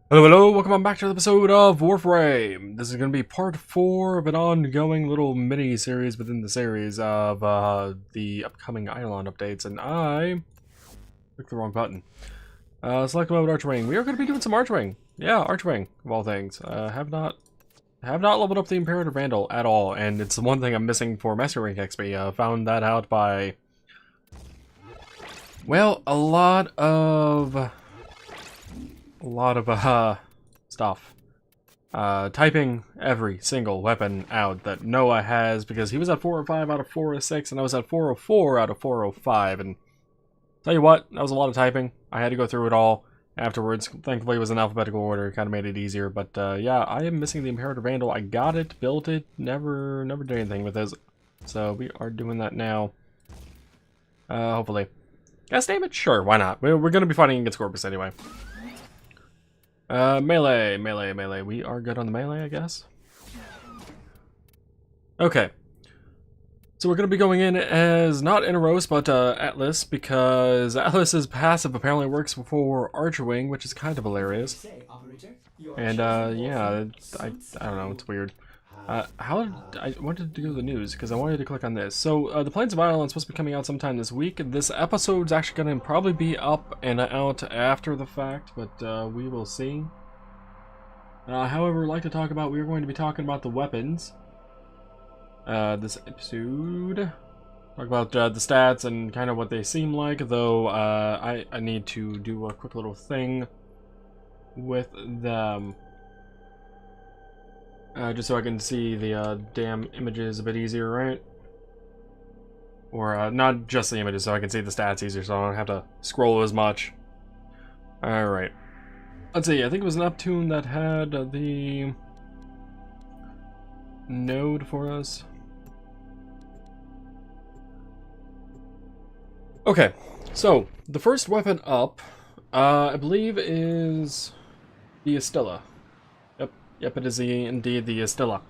Hello, hello, welcome on back to the episode of Warframe. This is going to be part 4 of an ongoing little mini-series within the series of the upcoming Eidolon updates, and I clicked the wrong button. Select mode Archwing. We are going to be doing some Archwing. Yeah, Archwing, of all things. Have not leveled up the Imperator Vandal at all, and it's the one thing I'm missing for Master Rank XP. Found that out by, well, a lot of stuff. Typing every single weapon out that Noah has, because he was at 405 out of 406, and I was at 404 out of 405, and tell you what, that was a lot of typing. I had to go through it all afterwards. Thankfully it was in alphabetical order, kind of made it easier, but yeah, I am missing the Imperator Vandal. I got it, built it, never did anything with it, so we are doing that now. Hopefully. Guess name it? Sure, why not? We're going to be fighting against Corpus anyway. Melee. We are good on the melee, I guess. Okay. So we're going to be going in as not Inaros, but Atlas, because Atlas's passive apparently works for Archerwing, which is kind of hilarious. And yeah, I don't know, it's weird. I wanted to go to the news because I wanted to click on this. So the Plains of Eidolon is supposed to be coming out sometime this week. This episode's actually going to probably be up and out after the fact, but we will see. However, I'd like to talk about, we're going to be talking about the weapons. This episode. Talk about the stats and kind of what they seem like, though I need to do a quick little thing with them. Just so I can see the damn images a bit easier, right? Or not just the images, so I can see the stats easier, so I don't have to scroll as much. Alright. Let's see, I think it was Neptune that had the node for us. Okay, so the first weapon up, I believe, is the Estella. Yep, it is indeed the Estella.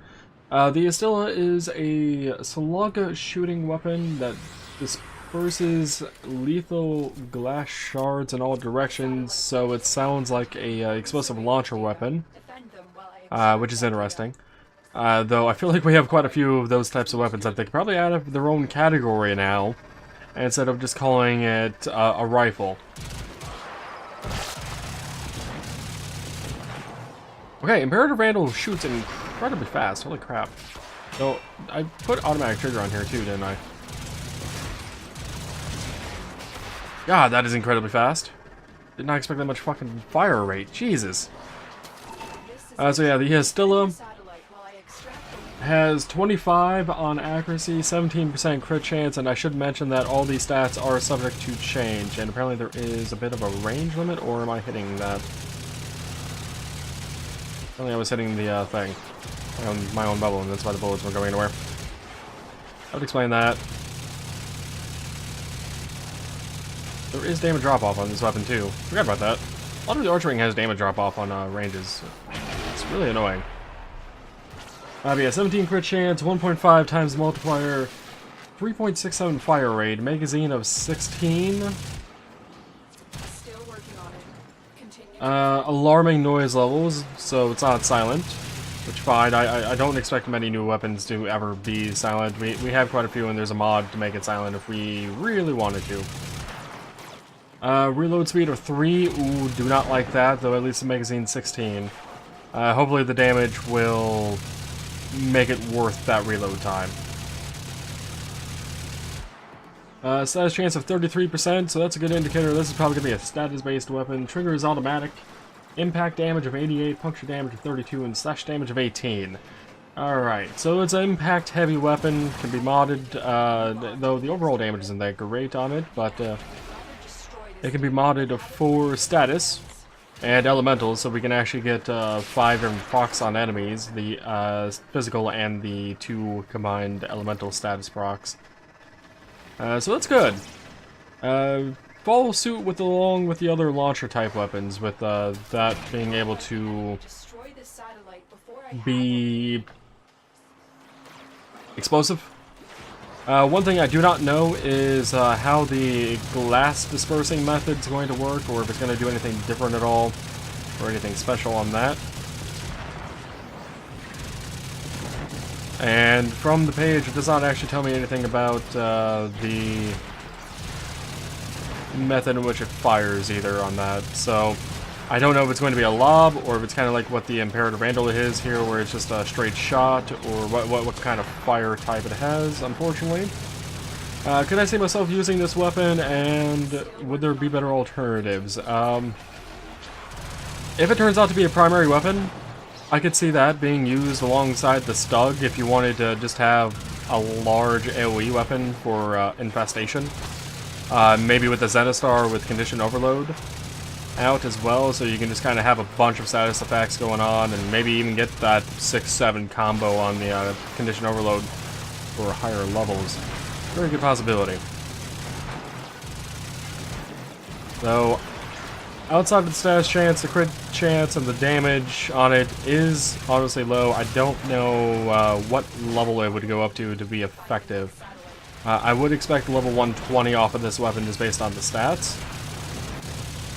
The Estella is a slug shooting weapon that disperses lethal glass shards in all directions, so it sounds like a explosive launcher weapon, which is interesting. Though I feel like we have quite a few of those types of weapons that they could probably add up their own category now, instead of just calling it a rifle. Okay, Imperator Vandal shoots incredibly fast. Holy crap. So, I put automatic trigger on here too, didn't I? God, that is incredibly fast. Did not expect that much fucking fire rate. Jesus. So yeah, the Estella has 25 on accuracy, 17% crit chance, and I should mention that all these stats are subject to change, and apparently there is a bit of a range limit, or am I hitting that? Apparently I was hitting the thing. My own bubble, and that's why the bullets weren't going anywhere. I would explain that. There is damage drop-off on this weapon, too. Forgot about that. A lot of the archering has damage drop-off on ranges. It's really annoying. Yeah, 17 crit chance, 1.5 times the multiplier, 3.67 fire rate, magazine of 16. Alarming noise levels, so it's not silent, which fine. I don't expect many new weapons to ever be silent. We have quite a few, and there's a mod to make it silent if we really wanted to. Reload speed of 3, ooh, do not like that, though at least the magazine 16. Hopefully the damage will make it worth that reload time. Status chance of 33%, so that's a good indicator. This is probably going to be a status-based weapon. Trigger is automatic. Impact damage of 88, puncture damage of 32, and slash damage of 18. Alright, so it's an impact-heavy weapon. Can be modded, though the overall damage isn't that great on it, but it can be modded for status and elementals, so we can actually get 5 different procs on enemies, the physical and the 2 combined elemental status procs. So that's good. Follow suit along with the other launcher type weapons, with that being able to be explosive. One thing I do not know is how the glass dispersing method is going to work, or if it's going to do anything different at all. or anything special on that. And from the page, it does not actually tell me anything about the method in which it fires either on that. So I don't know if it's going to be a lob, or if it's kind of like what the Imperator Vandal is here, where it's just a straight shot, or what kind of fire type it has, unfortunately. Could I see myself using this weapon, and would there be better alternatives? If it turns out to be a primary weapon, I could see that being used alongside the Stug if you wanted to just have a large AoE weapon for infestation. Maybe with the Zenistar with Condition Overload out as well, so you can just kind of have a bunch of status effects going on, and maybe even get that 6-7 combo on the Condition Overload for higher levels. Very good possibility. So, outside of the status chance, the crit chance, and the damage on it is honestly low. I don't know what level it would go up to be effective. I would expect level 120 off of this weapon just based on the stats,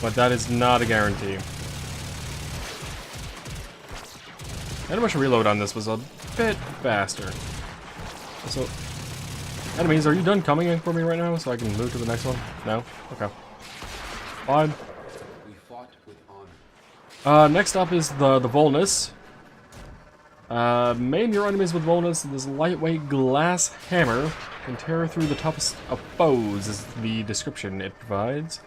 but that is not a guarantee. Animation reload on this was a bit faster. So, enemies, are you done coming in for me right now so I can move to the next one? No? Okay. Fine. Next up is the Volnus. Maim your enemies with Volnus. This lightweight glass hammer can tear through the toughest of foes, is the description it provides.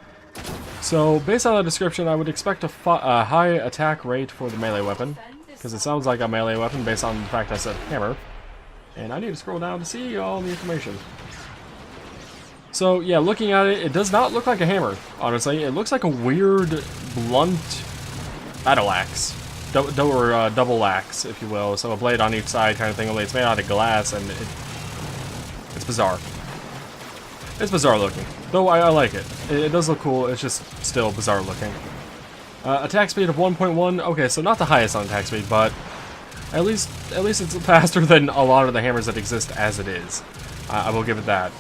So, based on the description, I would expect a high attack rate for the melee weapon, because it sounds like a melee weapon based on the fact I said hammer. And I need to scroll down to see all the information. So, yeah, looking at it, it does not look like a hammer, honestly. It looks like a weird, blunt battle axe. Double axe, if you will. So a blade on each side kind of thing, only it's made out of glass, and it's bizarre. It's bizarre looking. Though I like it. It does look cool, it's just still bizarre looking. Attack speed of 1.1. Okay, so not the highest on attack speed, but at least it's faster than a lot of the hammers that exist as it is. I will give it that.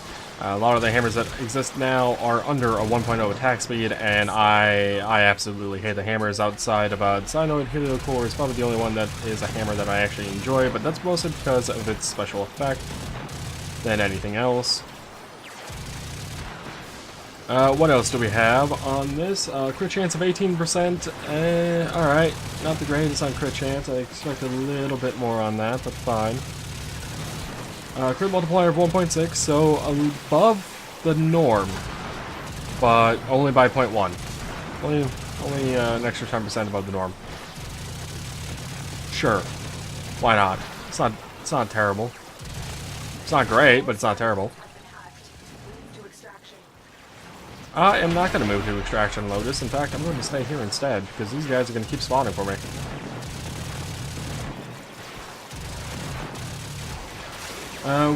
A lot of the hammers that exist now are under a 1.0 attack speed, and I absolutely hate the hammers outside of Cyanoid Heliocore is probably the only one that is a hammer that I actually enjoy, but that's mostly because of its special effect than anything else. What else do we have on this? Crit chance of 18%. Alright, not the greatest on crit chance. I expected a little bit more on that, but fine. Crit multiplier of 1.6, so above the norm, but only by 0.1. Only an extra 10% above the norm. Sure, why not? It's not terrible. It's not great, but it's not terrible. I am not going to move to Extraction Lotus. In fact, I'm going to stay here instead, because these guys are going to keep spawning for me.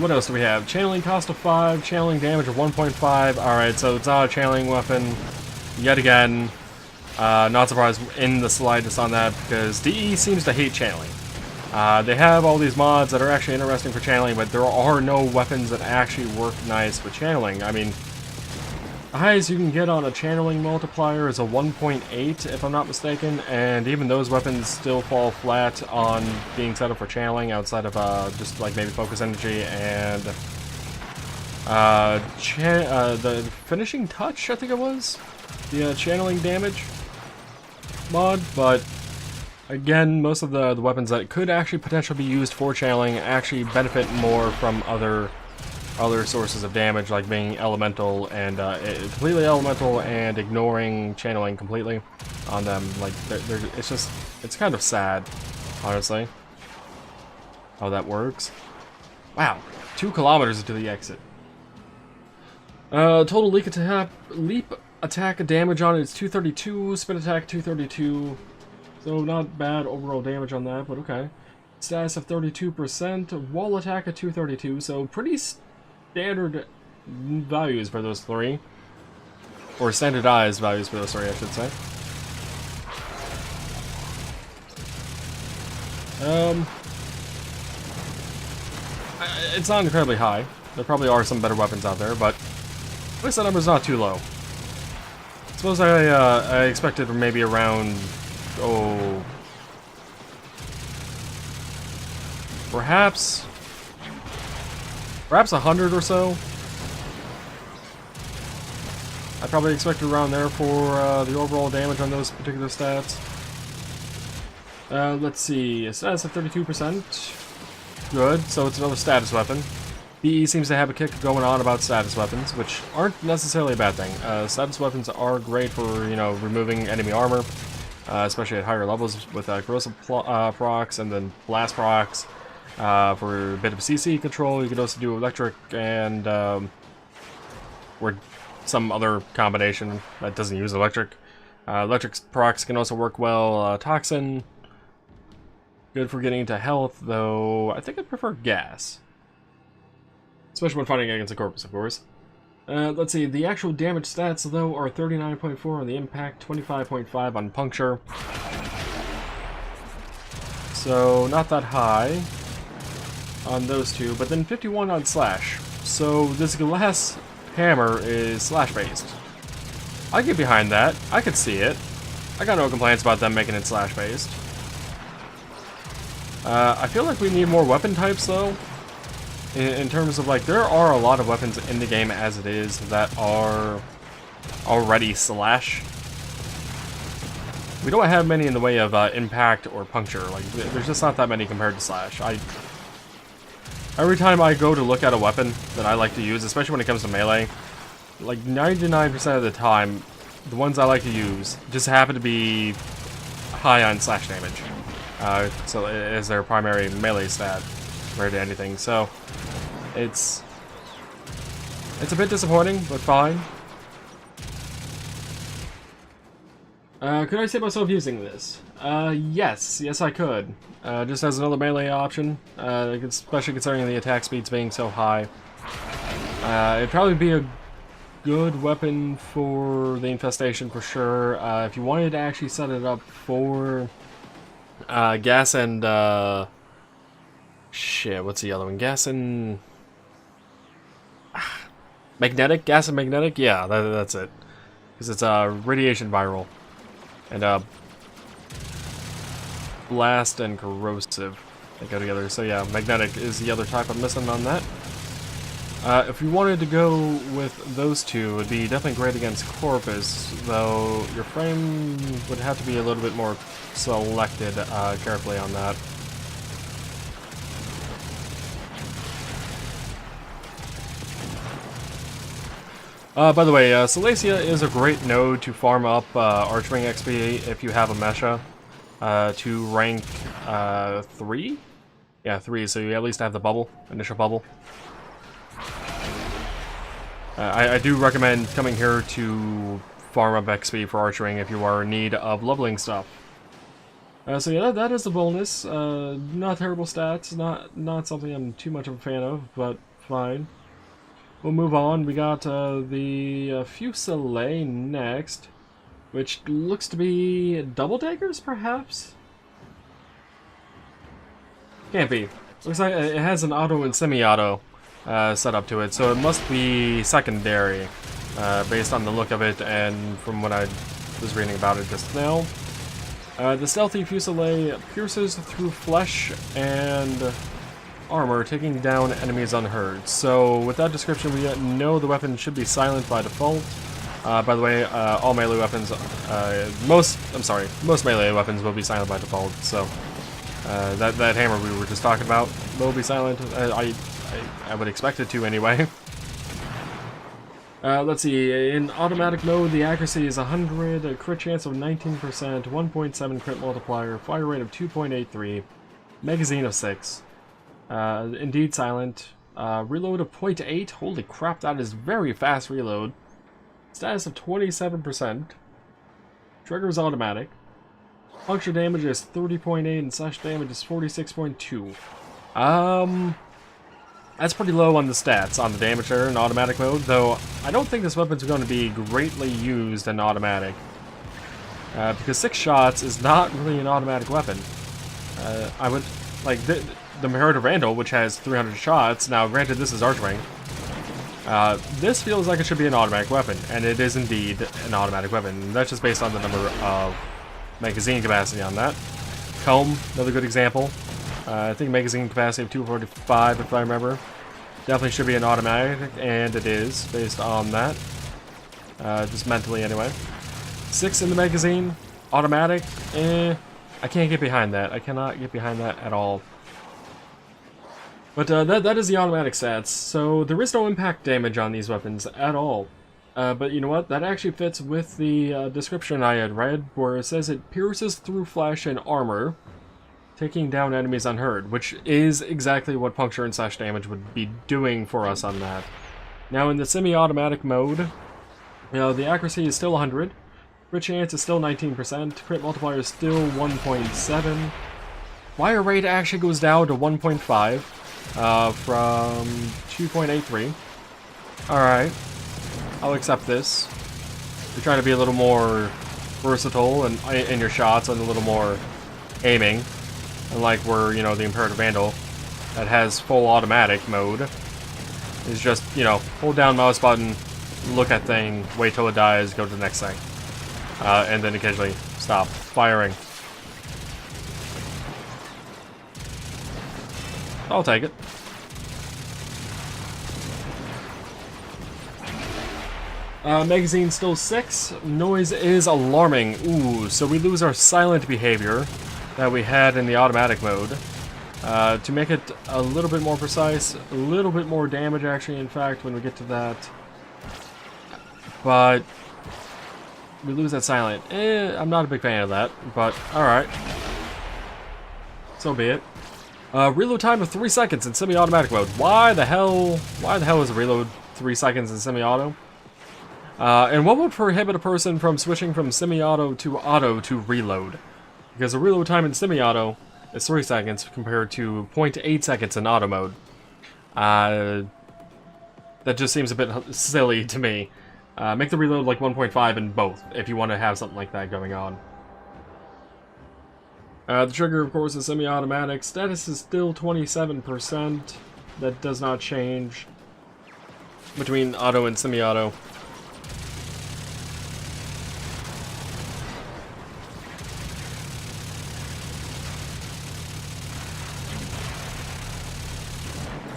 What else do we have? Channeling cost of 5, channeling damage of 1.5. Alright, so it's not a channeling weapon. Yet again, not surprised in the slightest on that, because DE seems to hate channeling. They have all these mods that are actually interesting for channeling, but there are no weapons that actually work nice with channeling. I mean, the highest you can get on a channeling multiplier is a 1.8, if I'm not mistaken, and even those weapons still fall flat on being set up for channeling outside of just like maybe focus energy and the finishing touch, I think it was, the channeling damage mod. But again, most of the weapons that could actually potentially be used for channeling actually benefit more from other sources of damage, like being elemental and completely elemental and ignoring channeling completely on them. Like it's kind of sad, honestly, how that works. Wow, 2 kilometers to the exit. Total leap attack damage on it is 232, spin attack 232, so not bad overall damage on that, but okay. Status of 32%, wall attack at 232, so pretty standard values for those 3. Or standardized values for those 3, I should say. It's not incredibly high. There probably are some better weapons out there, but at least that number's not too low. I suppose I expected maybe around Oh. Perhaps 100 or so. I probably expected around there for the overall damage on those particular stats. Let's see, a status of 32%. Good, so it's another status weapon. BE seems to have a kick going on about status weapons, which aren't necessarily a bad thing. Status weapons are great for, you know, removing enemy armor, especially at higher levels with corrosive procs and then blast procs. For a bit of CC control, you could also do electric and or some other combination that doesn't use electric. Electric procs can also work well. Toxin, good for getting into health, though I think I'd prefer gas. Especially when fighting against a corpus, of course. Let's see, the actual damage stats, though, are 39.4 on the impact, 25.5 on puncture. So, not that high on those two, but then 51 on slash. So, this glass hammer is slash-based. I get behind that. I could see it. I got no complaints about them making it slash-based. I feel like we need more weapon types, though. In terms of, like, there are a lot of weapons in the game as it is that are already slash. We don't have many in the way of impact or puncture. Like, there's just not that many compared to slash. Every time I go to look at a weapon that I like to use, especially when it comes to melee, like 99% of the time, the ones I like to use just happen to be high on slash damage. So it is their primary melee stat compared to anything. So it's a bit disappointing, but fine. Could I see myself using this? Yes I could. Just as another melee option, especially considering the attack speeds being so high. It'd probably be a good weapon for the infestation for sure. If you wanted to actually set it up for gas and shit, what's the other one? Gas and magnetic? Gas and magnetic? Yeah, that's it. Because it's radiation viral. And blast and corrosive, they go together. So yeah, magnetic is the other type I'm missing on that. If you wanted to go with those two, it would be definitely great against Corpus, though your frame would have to be a little bit more selected carefully on that. By the way, Salacia is a great node to farm up Archwing XP if you have a Mesha to rank 3? Yeah, 3, so you at least have the bubble, initial bubble. I do recommend coming here to farm up XP for Archwing if you are in need of leveling stuff. So yeah, that is the bonus. Not terrible stats, not something I'm too much of a fan of, but fine. We'll move on. We got the Fusilier next, which looks to be double daggers, perhaps? Can't be. Looks like it has an auto and semi-auto set up to it, so it must be secondary, based on the look of it and from what I was reading about it just now. The stealthy Fusilier pierces through flesh and armor, taking down enemies unheard. So with that description, we know the weapon should be silent by default. By the way, all melee weapons, most melee weapons will be silent by default. So that hammer we were just talking about will be silent. I would expect it to anyway. Let's see, in automatic mode, the accuracy is 100, a crit chance of 19%, 1.7 crit multiplier, fire rate of 2.83, magazine of 6. Indeed silent. Reload of 0.8. Holy crap, that is very fast reload. Status of 27%. Trigger is automatic. Puncture damage is 30.8 and slash damage is 46.2. That's pretty low on the stats on the damage there in automatic mode, though I don't think this weapon's going to be greatly used in automatic. Because 6 shots is not really an automatic weapon. I would, like, the Mahara Randall, which has 300 shots, now granted this is Archwing, this feels like it should be an automatic weapon, and it is indeed an automatic weapon. That's just based on the number of magazine capacity on that. Comb, another good example. I think magazine capacity of 245 if I remember. Definitely should be an automatic, and it is, based on that. Just mentally anyway. 6 in the magazine, automatic, I can't get behind that. I cannot get behind that at all. But that is the automatic stats, so there is no impact damage on these weapons at all. But you know what? That actually fits with the description I had read, where it says it pierces through flesh and armor, taking down enemies unheard, which is exactly what puncture and slash damage would be doing for us on that. Now in the semi-automatic mode, you know, the accuracy is still 100, crit chance is still 19%, crit multiplier is still 1.7, fire rate actually goes down to 1.5 from 2.83. Alright, I'll accept this. You're trying to be a little more versatile in your shots and a little more aiming. Unlike where, you know, the Imperative Vandal that has full automatic mode is just, you know, hold down mouse button, look at thing, wait till it dies, go to the next thing. And then occasionally stop firing. I'll take it. Magazine still 6. Noise is alarming. Ooh, so we lose our silent behavior that we had in the automatic mode. To make it a little bit more precise, a little bit more damage actually, in fact, when we get to that. But we lose that silent. I'm not a big fan of that, but alright. So be it. Reload time of 3 seconds in semi-automatic mode. Why the hell is a reload 3 seconds in semi-auto? And what would prohibit a person from switching from semi-auto to reload? Because the reload time in semi-auto is 3 seconds compared to 0.8 seconds in auto mode. That just seems a bit silly to me. Make the reload like 1.5 in both, if you want to have something like that going on. The trigger, of course, is semi-automatic. Status is still 27%. That does not change between auto and semi-auto.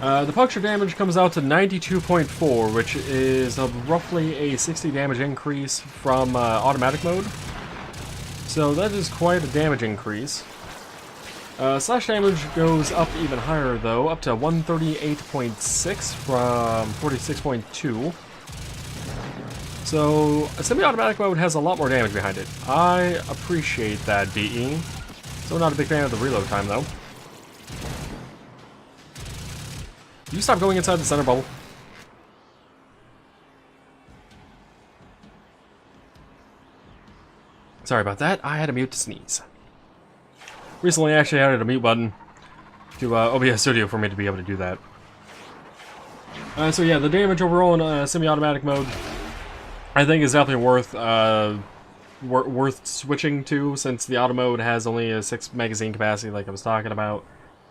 The puncture damage comes out to 92.4, which is roughly a 60 damage increase from automatic mode. So that is quite a damage increase. Slash damage goes up even higher though, up to 138.6 from 46.2. So semi-automatic mode has a lot more damage behind it. I appreciate that, DE. So not a big fan of the reload time though. You stop going inside the center bubble. Sorry about that. I had a mute to sneeze. Recently, I actually added a mute button to OBS Studio for me to be able to do that. So yeah, the damage overall in semi-automatic mode, I think, is definitely worth switching to, since the auto mode has only a 6 magazine capacity, like I was talking about.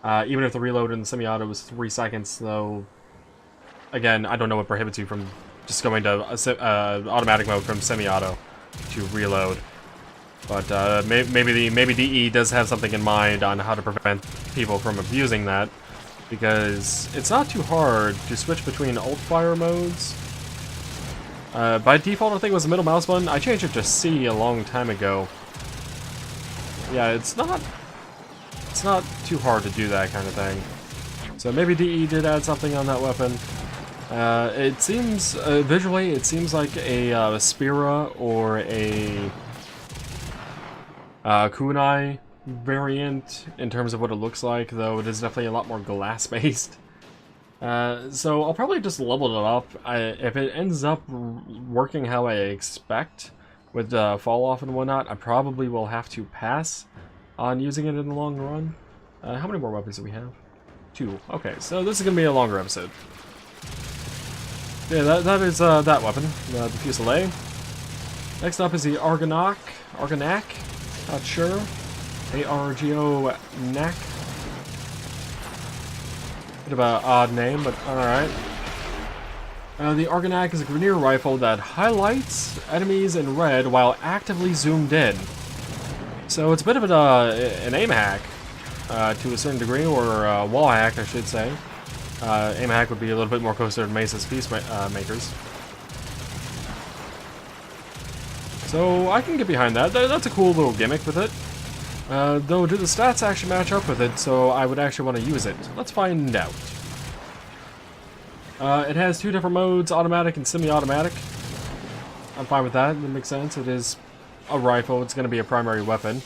Even if the reload in the semi-auto was 3 seconds, though, again, I don't know what prohibits you from just going to automatic mode from semi-auto to reload. But maybe DE does have something in mind on how to prevent people from abusing that, because it's not too hard to switch between alt-fire modes. By default, I think it was the middle mouse button. I changed it to C a long time ago. Yeah, it's not too hard to do that kind of thing. So maybe DE did add something on that weapon. It seems, visually, it seems like a Spira or a kunai variant in terms of what it looks like, though it is definitely a lot more glass-based. So I'll probably just level it up. If it ends up working how I expect with fall-off and whatnot, I probably will have to pass on using it in the long run. How many more weapons do we have? 2. Okay, so this is going to be a longer episode. Yeah, that is that weapon, the Fusilier. Next up is the Argonac. Not sure. A-R-G-O-Nac. Bit of an odd name, but alright. The Argonac is a grenadier rifle that highlights enemies in red while actively zoomed in. So it's a bit of an aim hack to a certain degree, or a wall hack, I should say. Aim hack would be a little bit more closer to Mesa's Peacemakers. So I can get behind that. That's a cool little gimmick with it. Though, do the stats actually match up with it, so I would actually want to use it? Let's find out. It has two different modes, automatic and semi-automatic. I'm fine with that. That makes sense. It is a rifle. It's going to be a primary weapon.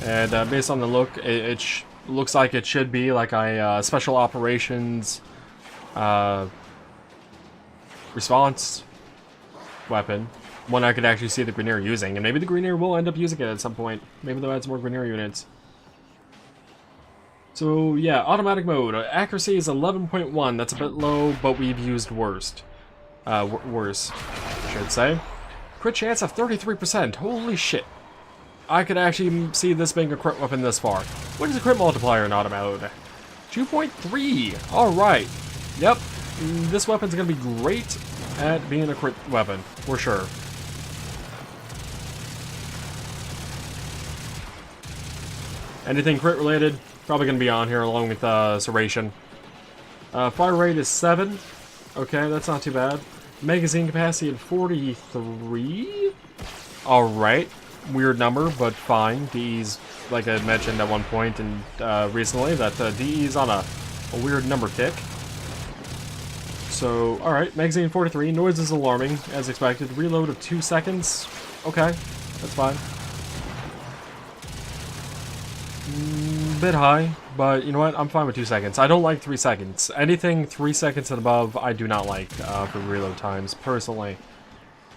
And based on the look, it looks like it should be like a special operations response weapon. One I could actually see the Grenier using. And maybe the Grenier will end up using it at some point. Maybe they'll add some more Grenier units. So yeah, automatic mode. Accuracy is 11.1. That's a bit low, but we've used worse, I should say. Crit chance of 33%. Holy shit. I could actually see this being a crit weapon this far. What is the crit multiplier in auto mode? 2.3. Alright. Yep. This weapon's going to be great at being a crit weapon, for sure. Anything crit related, probably going to be on here along with Serration. Fire rate is 7. Okay, that's not too bad. Magazine capacity of 43? Alright. Weird number, but fine. DE's, like I mentioned at one point and recently, that DE is on a weird number kick. So, alright, magazine 43. Noise is alarming, as expected. Reload of 2 seconds. Okay, that's fine. Bit high, but you know what? I'm fine with 2 seconds. I don't like 3 seconds. Anything 3 seconds and above, I do not like for reload times, personally.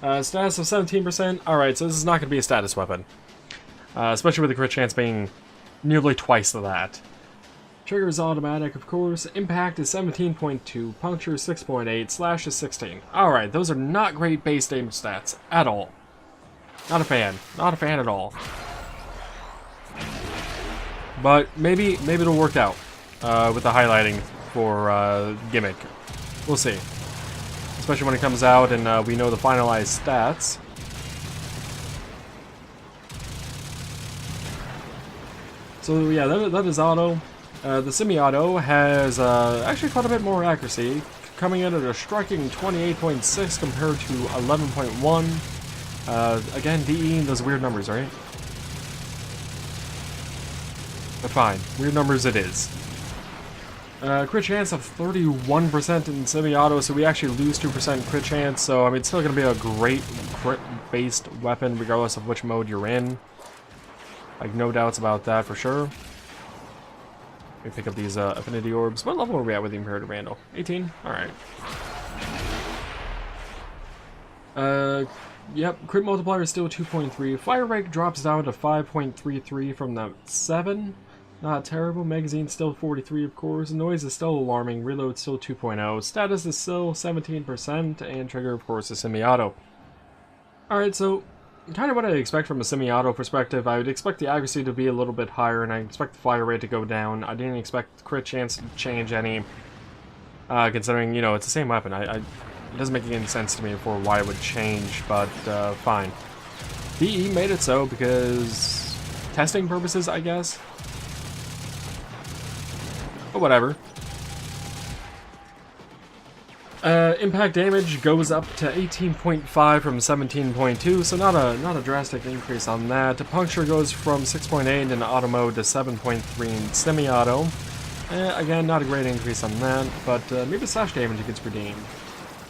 Status of 17%. Alright, so this is not going to be a status weapon. Especially with the crit chance being nearly twice that. Trigger is automatic, of course. Impact is 17.2. Puncture is 6.8. Slash is 16. Alright, those are not great base damage stats at all. Not a fan. Not a fan at all. But maybe it'll work out with the highlighting for gimmick. We'll see. Especially when it comes out and we know the finalized stats. So yeah, that is auto. The semi-auto has actually quite a bit more accuracy, coming in at a striking 28.6 compared to 11.1. Again, DE and those weird numbers, right? But fine, weird numbers it is. Crit chance of 31% in semi-auto, so we actually lose 2% crit chance, so I mean, it's still going to be a great crit-based weapon regardless of which mode you're in. Like, no doubts about that for sure. Let me pick up these affinity orbs. What level are we at with the Imperator Vandal? 18? Alright. Yep, crit multiplier is still 2.3. Fire rate drops down to 5.33 from the 7. Not terrible. Magazine still 43, of course. Noise is still alarming. Reload still 2.0. Status is still 17%. And trigger, of course, is semi-auto. Alright, so kind of what I expect from a semi-auto perspective. I would expect the accuracy to be a little bit higher, and I expect the fire rate to go down. I didn't expect the crit chance to change any, considering, you know, it's the same weapon. It doesn't make any sense to me for why it would change, but fine. DE made it so because testing purposes, I guess. But whatever. Impact damage goes up to 18.5 from 17.2, so not a drastic increase on that. Puncture goes from 6.8 in auto mode to 7.3 in semi-auto. Again, not a great increase on that, but maybe slash damage gets redeemed.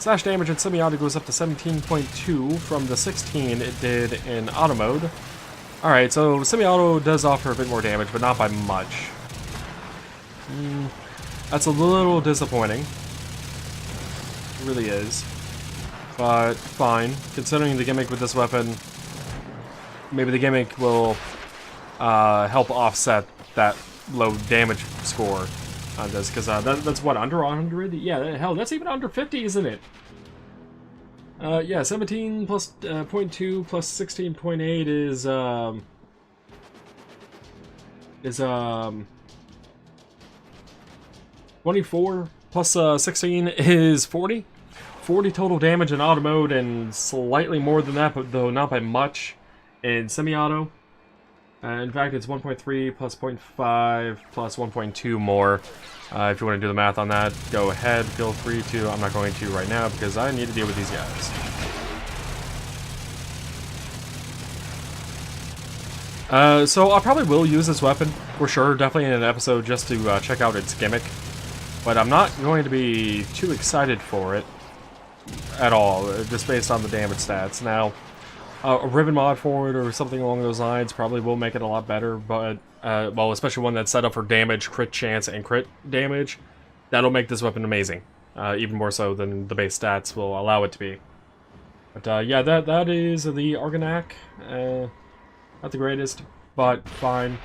Slash damage in semi-auto goes up to 17.2 from the 16 it did in auto mode. Alright, so semi-auto does offer a bit more damage, but not by much. That's a little disappointing. It really is. But fine. Considering the gimmick with this weapon, maybe the gimmick will help offset that low damage score on this, because that's what, under 100? Yeah, hell, that's even under 50, isn't it? Yeah, 17 plus 0.2 plus 16.8 is 24 plus 16 is 40. 40 total damage in auto mode, and slightly more than that, but though not by much in semi-auto. In fact, it's 1.3 plus 0.5 plus 1.2 more. If you want to do the math on that, go ahead, feel free to. I'm not going to right now because I need to deal with these guys. So I probably will use this weapon, for sure, definitely in an episode just to check out its gimmick. But I'm not going to be too excited for it at all, just based on the damage stats. Now, a ribbon mod for it or something along those lines probably will make it a lot better, but, well, especially one that's set up for damage, crit chance, and crit damage, that'll make this weapon amazing. Even more so than the base stats will allow it to be. But, yeah, that is the Argonac. Not the greatest, but fine.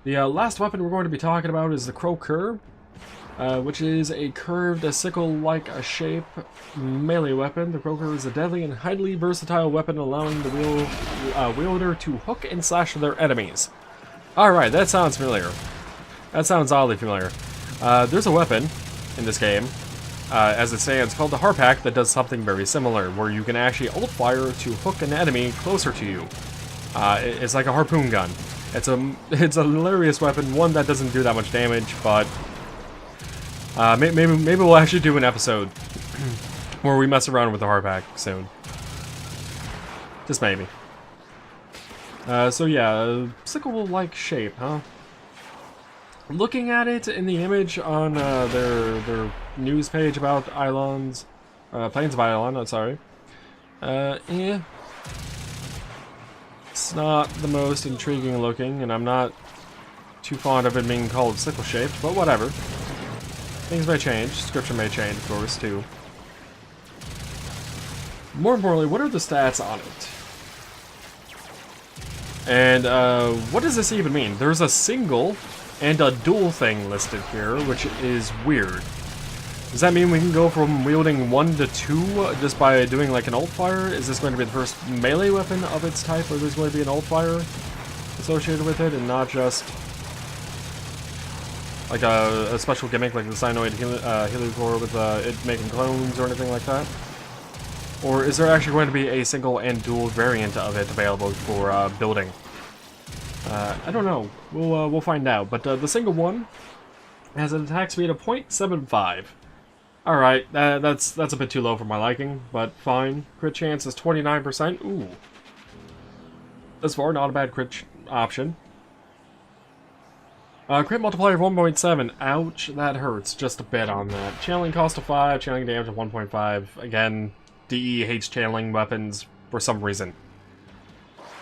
The last weapon we're going to be talking about is the Croker, which is a curved, sickle-like shape melee weapon. The Croker is a deadly and highly versatile weapon, allowing the wielder to hook and slash their enemies. Alright, that sounds familiar. That sounds oddly familiar. There's a weapon in this game, as it stands, called the Harpack that does something very similar, where you can actually ult fire to hook an enemy closer to you. It's like a harpoon gun. It's a hilarious weapon, one that doesn't do that much damage, but maybe we'll actually do an episode where we mess around with the Harpack soon. Just maybe. So yeah, sickle-like shape, huh? Looking at it in the image on their news page about Eidolons, Plains of Eidolon, sorry. Yeah. It's not the most intriguing looking, and I'm not too fond of it being called sickle-shaped, but whatever. Things may change. Description may change, of course, too. More importantly, what are the stats on it? And what does this even mean? There's a single and a dual thing listed here, which is weird. Does that mean we can go from wielding 1 to 2 just by doing like an ult fire? Is this going to be the first melee weapon of its type, or there's going to be an ult fire associated with it, and not just like a special gimmick like the Cyanoid Helicore with it making clones or anything like that? Or is there actually going to be a single and dual variant of it available for building? I don't know. We'll find out. But the single one has an attack speed of 0.75. Alright, that's a bit too low for my liking, but fine. Crit chance is 29%. Ooh. Thus far, not a bad crit option. Crit multiplier of 1.7. Ouch, that hurts just a bit on that. Channeling cost of 5, channeling damage of 1.5. Again, DE hates channeling weapons for some reason.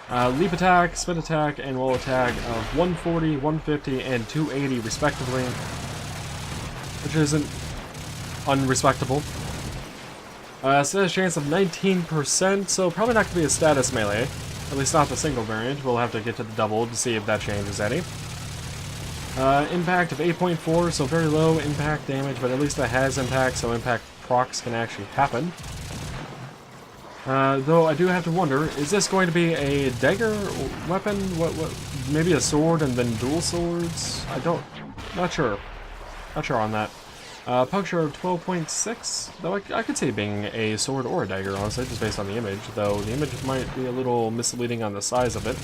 Leap attack, spin attack, and wall attack of 140, 150, and 280 respectively, which isn't unrespectable. Status chance of 19%, so probably not going to be a status melee. At least not the single variant. We'll have to get to the double to see if that changes any. Impact of 8.4, so very low impact damage, but at least it has impact, so impact procs can actually happen. Though I do have to wonder, is this going to be a dagger weapon? What? Maybe a sword and then dual swords? Not sure. Not sure on that. Puncture of 12.6, though I could see it being a sword or a dagger, honestly, just based on the image, though the image might be a little misleading on the size of it.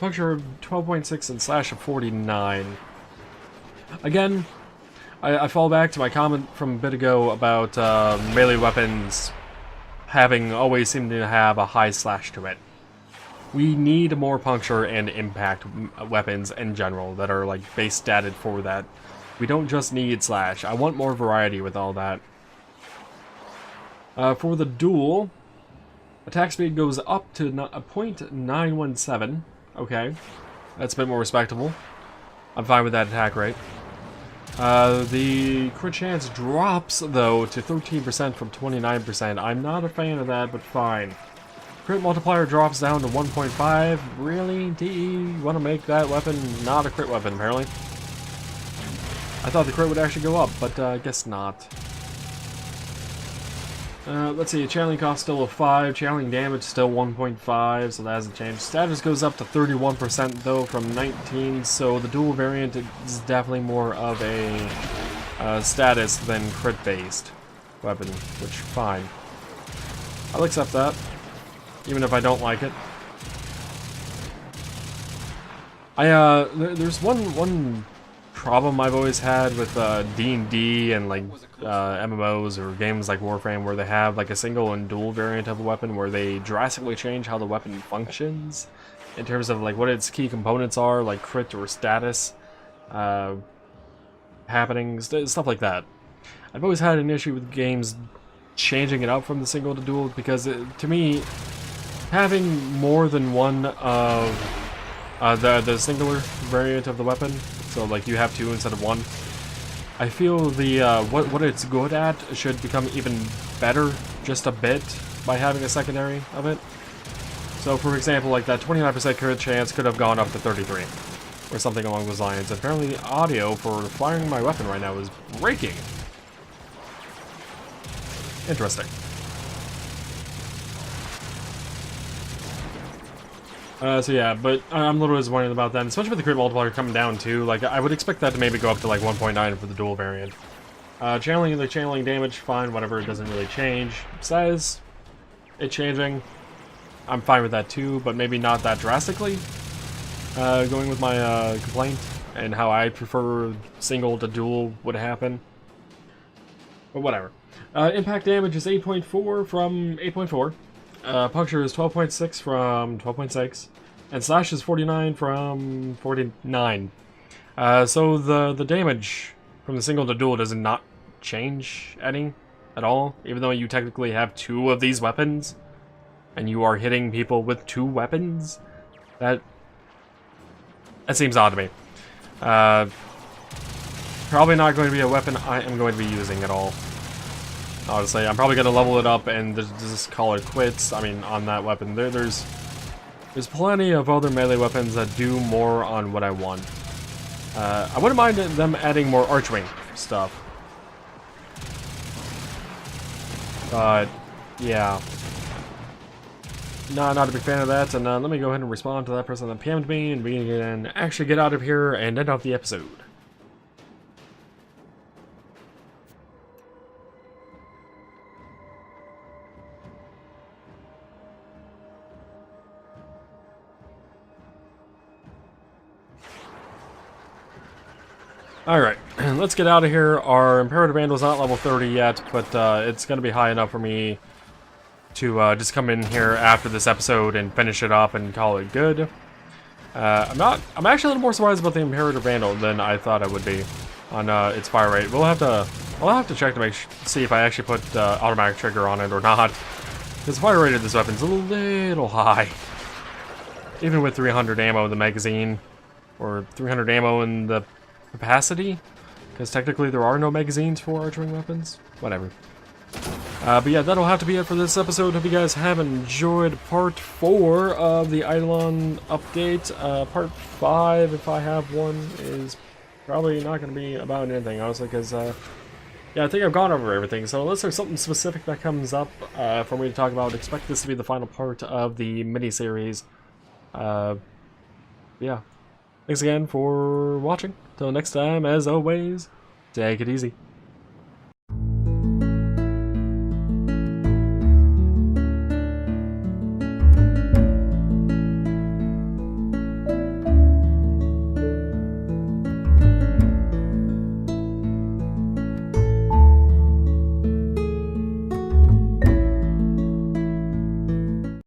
Puncture of 12.6 and slash of 49. Again, I fall back to my comment from a bit ago about melee weapons having always seemed to have a high slash to it. We need more puncture and impact weapons in general that are like base statted for that. We don't just need slash. I want more variety with all that. For the duel, attack speed goes up to a 0.917. Okay, that's a bit more respectable. I'm fine with that attack rate. The crit chance drops, though, to 13% from 29%. I'm not a fan of that, but fine. Crit multiplier drops down to 1.5. Really? DE? Want to make that weapon not a crit weapon, apparently? I thought the crit would actually go up, but I guess not. Let's see, channeling cost still a 5, channeling damage still 1.5, so that hasn't changed. Status goes up to 31% though from 19, so the dual variant is definitely more of a status than crit-based weapon, which fine. I'll accept that, even if I don't like it. There's one problem I've always had with D&D and like MMOs or games like Warframe, where they have like a single and dual variant of a weapon where they drastically change how the weapon functions in terms of like what its key components are, like crit or status happenings, stuff like that. I've always had an issue with games changing it up from the single to dual, because to me, having more than one of the singular variant of the weapon, so like you have two instead of one, I feel the what it's good at should become even better just a bit by having a secondary of it. So for example, like that 29% crit chance could have gone up to 33 or something along those lines. Apparently the audio for firing my weapon right now is breaking. Interesting. So yeah, but I'm a little disappointed about that, especially with the crit multiplier coming down too. Like, I would expect that to maybe go up to like 1.9 for the dual variant. Channeling damage, fine, whatever, it doesn't really change. Says it changing, I'm fine with that too, but maybe not that drastically. Going with my complaint and how I prefer single to dual would happen. But whatever. Impact damage is 8.4 from 8.4. Puncture is 12.6 from 12.6, and slash is 49 from 49. So the damage from the single to dual does not change any at all, even though you technically have two of these weapons, and you are hitting people with two weapons. That seems odd to me. Probably not going to be a weapon I am going to be using at all. Honestly, I'm probably going to level it up and just call it quits. I mean, on that weapon. There's plenty of other melee weapons that do more on what I want. I wouldn't mind them adding more archwing stuff. But, yeah. No, not a big fan of that. And let me go ahead and respond to that person that PM'd me, and we can actually get out of here and end off the episode. Alright, let's get out of here. Our Imperative Vandal's not level 30 yet, but it's going to be high enough for me to just come in here after this episode and finish it up and call it good. I'm actually a little more surprised about the Imperative Vandal than I thought I would be on its fire rate. I'll have to check to see if I actually put automatic trigger on it or not. Because the fire rate of this weapon's a little high. Even with 300 ammo in the magazine, or 300 ammo in the capacity, because technically there are no magazines for archering weapons. Whatever. But yeah, that'll have to be it for this episode. Hope you guys have enjoyed part 4 of the Eidolon update. Part 5, if I have one, is probably not going to be about anything, honestly, because yeah, I think I've gone over everything. So unless there's something specific that comes up for me to talk about, expect this to be the final part of the mini-series. Yeah. Thanks again for watching. Till next time, as always, take it easy.